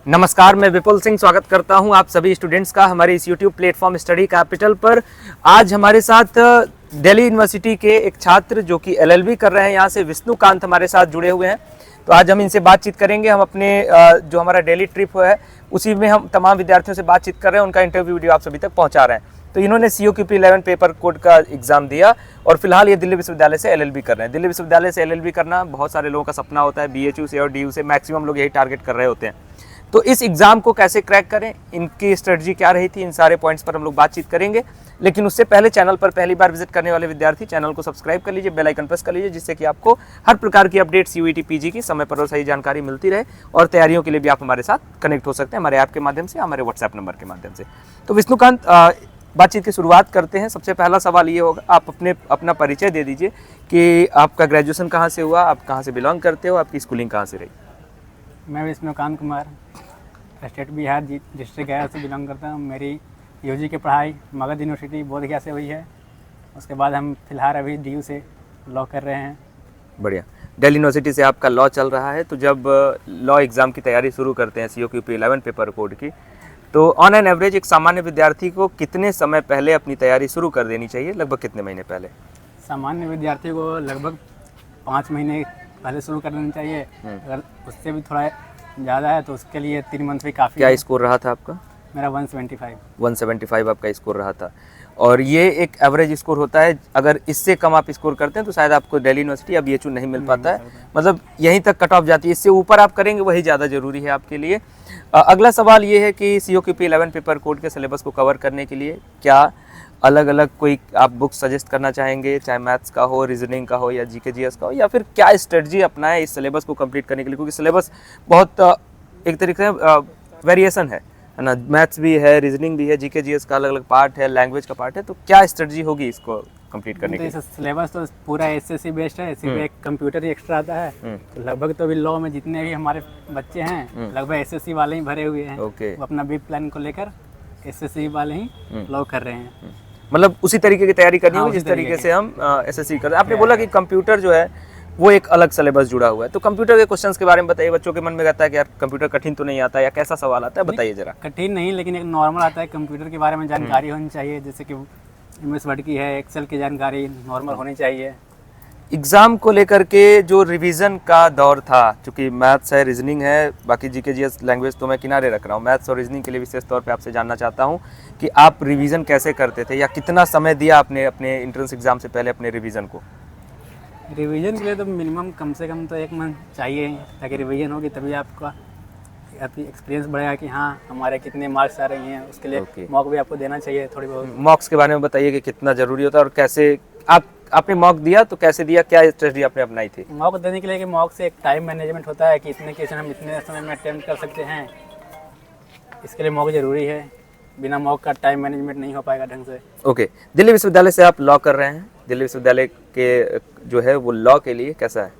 नमस्कार, मैं विपुल सिंह स्वागत करता हूं आप सभी स्टूडेंट्स का हमारे इस YouTube प्लेटफॉर्म स्टडी कैपिटल पर। आज हमारे साथ दिल्ली यूनिवर्सिटी के एक छात्र जो कि LLB कर रहे हैं, यहाँ से विष्णुकांत हमारे साथ जुड़े हुए हैं। तो आज हम इनसे बातचीत करेंगे। हम अपने जो हमारा डेली ट्रिप है उसी में हम तमाम विद्यार्थियों से बातचीत कर रहे हैं, उनका इंटरव्यू वीडियो आप सभी तक पहुँचा रहे हैं। तो इन्होंने COQP 11 पेपर कोड का एग्जाम दिया और फिलहाल ये दिल्ली विश्वविद्यालय से LLB कर रहे हैं। दिल्ली विश्वविद्यालय से LLB करना बहुत सारे लोगों का सपना होता है। BHU से और DU से मैक्सिमम लोग यही टारगेट कर रहे होते हैं। तो इस एग्जाम को कैसे क्रैक करें, इनकी स्ट्रेटजी क्या रही थी, इन सारे पॉइंट्स पर हम लोग बातचीत करेंगे। लेकिन उससे पहले चैनल पर पहली बार विजिट करने वाले विद्यार्थी चैनल को सब्सक्राइब कर लीजिए, बेल आइकन प्रेस कर लीजिए, जिससे कि आपको हर प्रकार की अपडेट्स UET PG की समय पर और सही जानकारी मिलती रहे। और तैयारियों के लिए भी आप हमारे साथ कनेक्ट हो सकते हैं हमारे ऐप के माध्यम से, हमारे WhatsApp नंबर के माध्यम से। तो विष्णुकांत, बातचीत की शुरुआत करते हैं। सबसे पहला सवाल ये होगा, आप अपना परिचय दे दीजिए कि आपका ग्रेजुएशन कहाँ से हुआ, आप कहाँ से बिलोंग करते हो, आपकी स्कूलिंग कहाँ से रही। मैं विष्णुकांत कुमार स्टेट बिहार डिस्ट्रिक्ट गया से बिलोंग करता हूँ। मेरी UG की पढ़ाई मगध यूनिवर्सिटी बोधगया से हुई है। उसके बाद हम फिलहाल अभी DU से लॉ कर रहे हैं। बढ़िया। दिल्ली यूनिवर्सिटी से आपका लॉ चल रहा है। तो जब लॉ एग्ज़ाम की तैयारी शुरू करते हैं COQP 11 पेपर कोड की, तो ऑन एन एवरेज एक सामान्य विद्यार्थी को कितने समय पहले अपनी तैयारी शुरू कर देनी चाहिए, लगभग कितने महीने पहले? सामान्य विद्यार्थी को लगभग 5 महीने पहले शुरू कर देना चाहिए। अगर उससे भी थोड़ा ज़्यादा है तो उसके लिए 3 मंथ भी काफ़ी। क्या स्कोर रहा था आपका? मेरा 175 175 आपका स्कोर रहा था। और ये एक एवरेज स्कोर होता है। अगर इससे कम आप स्कोर करते हैं तो शायद आपको दिल्ली यूनिवर्सिटी या BHU नहीं मिल पाता है। मतलब यहीं तक कट ऑफ जाती है। इससे ऊपर आप करेंगे वही ज़्यादा ज़रूरी है आपके लिए। अगला सवाल ये है कि COQP 11 पेपर कोड के सिलेबस को कवर करने के लिए क्या अलग अलग कोई आप बुक सजेस्ट करना चाहेंगे, चाहे मैथ्स का हो, रीजनिंग का हो या GK GS का हो, या फिर क्या स्ट्रेटजी अपनाएं इस सिलेबस को कंप्लीट करने के लिए? क्योंकि सिलेबस बहुत एक तरीके से वेरिएशन है ना, मैथ्स भी है, रीजनिंग भी है, GK GS का अलग अलग पार्ट है, लैंग्वेज का पार्ट है। तो क्या स्ट्रेटजी होगी इसको कंप्लीट करने के लिए? सिलेबस तो पूरा SSC बेस्ड है। इसी पे एक कंप्यूटर ही एक्स्ट्रा आता है। तो लगभग तो अभी लॉ में जितने भी हमारे बच्चे हैं लगभग SSC वाले ही भरे हुए हैं। ओके। वो अपना बी प्लान को लेकर SSC वाले ही लॉ कर रहे हैं। मतलब उसी तरीके की तैयारी करनी होगी जिस तरीके से हम SSC कर रहे हैं। आपने बोला कि कंप्यूटर जो है वो एक अलग सिलेबस जुड़ा हुआ है। तो कंप्यूटर के क्वेश्चंस के बारे में बताइए। बच्चों के मन में रहता है कि यार कंप्यूटर कठिन तो नहीं आता, या कैसा सवाल आता है, बताइए जरा। कठिन नहीं, लेकिन एक नॉर्मल आता है। कंप्यूटर के बारे में जानकारी होनी चाहिए, जैसे कि MS वर्ड की है, एक्सेल की जानकारी नॉर्मल होनी चाहिए। एग्ज़ाम को लेकर के जो रिवीजन का दौर था, चूँकि मैथ्स है, रीजनिंग है, बाकी GK GS लैंग्वेज तो मैं किनारे रख रहा हूँ, मैथ्स और रीजनिंग के लिए विशेष तौर पे आपसे जानना चाहता हूँ कि आप रिवीजन कैसे करते थे, या कितना समय दिया आपने अपने एंट्रेंस एग्ज़ाम से पहले अपने रिवीजन को? रिवीजन के लिए तो मिनिमम कम से कम तो 1 मंथ चाहिए, ताकि रिवीजन होगी तभी आपका एक्सपीरियंस बढ़ेगा कि हाँ हमारे कितने मार्क्स आ रहे हैं। उसके लिए मॉक भी आपको देना चाहिए थोड़ी बहुत। मॉक्स के बारे में बताइए कि कितना ज़रूरी होता है और कैसे आपने मॉक दिया, तो कैसे दिया, क्या स्ट्रेटजी आपने अपनाई थी? मॉक देने के लिए कि मॉक से एक टाइम मैनेजमेंट होता है कि इतने क्वेश्चन हम इतने समय में अटेम्प्ट कर सकते हैं। इसके लिए मॉक ज़रूरी है। बिना मॉक का टाइम मैनेजमेंट नहीं हो पाएगा ढंग से। ओके। दिल्ली विश्वविद्यालय से आप लॉ कर रहे हैं। दिल्ली विश्वविद्यालय के जो है वो लॉ के लिए कैसा है?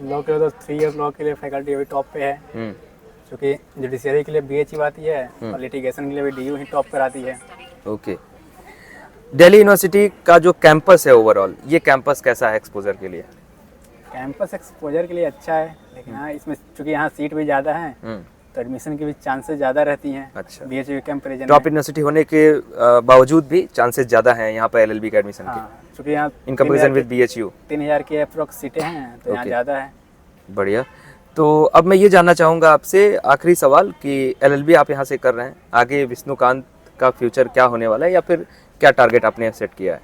लॉ के लिए तो 3 ईयर लॉ के लिए फैकल्टी अभी टॉप पे है, क्योंकि जुडिशरी के लिए BHU आती है और लिटिगेशन के लिए भी DU ही टॉप पर आती है। ओके। दिल्ली यूनिवर्सिटी का जो कैंपस है ओवरऑल, ये कैंपस कैसा है एक्सपोजर के लिए? कैंपस एक्सपोजर के लिए अच्छा है, लेकिन हाँ इसमें चूँकि यहाँ सीट भी ज़्यादा है तो एडमिशन की भी चांसेस ज़्यादा रहती हैं। अच्छा। BHU के कंपेरिजन टॉप यूनिवर्सिटी होने के बावजूद भी चांसेस ज़्यादा हैं यहाँ पर LLB के एडमिशन के, चूँकि यहाँ इन कंपेरिजन विद BHU 3000 की अप्रोक्स सीटें हैं तो यहाँ ज़्यादा है। बढ़िया। तो अब मैं ये जानना चाहूँगा आपसे, आखिरी सवाल, कि LLB आप यहाँ से कर रहे हैं, आगे विष्णुकांत का फ्यूचर क्या होने वाला है, या फिर क्या टारगेट आपने सेट किया है?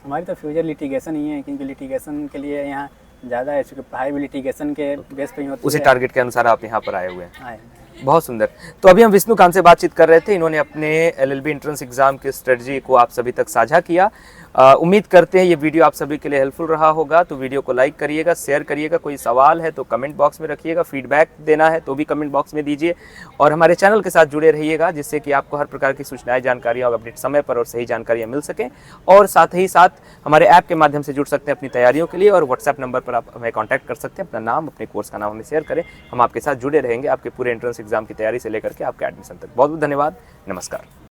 हमारी तो फ्यूचर लिटिगेशन ही है, क्योंकि लिटिगेशन के लिए यहाँ ज़्यादा है, क्योंकि पढ़ाई भी लिटिगेशन के बेस पे ही होती है। उसी टारगेट के अनुसार आप यहाँ पर आए हुए हैं। है। बहुत सुंदर। तो अभी हम विष्णुकांत से बातचीत कर रहे थे। इन्होंने अपने LLB एंट्रेंस एग्जाम के स्ट्रेटजी को आप सभी तक साझा किया। उम्मीद करते हैं ये वीडियो आप सभी के लिए हेल्पफुल रहा होगा। तो वीडियो को लाइक करिएगा, शेयर करिएगा, कोई सवाल है तो कमेंट बॉक्स में रखिएगा, फीडबैक देना है तो भी कमेंट बॉक्स में दीजिए, और हमारे चैनल के साथ जुड़े रहिएगा, जिससे कि आपको हर प्रकार की सूचनाएं, जानकारियाँ और अपडेट समय पर और सही जानकारियाँ मिल सकें। और साथ ही साथ हमारे ऐप के माध्यम से जुड़ सकते हैं अपनी तैयारियों के लिए, और WhatsApp नंबर पर आप हमें कॉन्टैक्ट कर सकते हैं। अपना नाम, अपने कोर्स का नाम हमें शेयर करें, हम आपके साथ जुड़े रहेंगे आपके पूरे एंट्रेंस एग्जाम की तैयारी से लेकर के आपके एडमिशन तक। बहुत बहुत धन्यवाद। नमस्कार।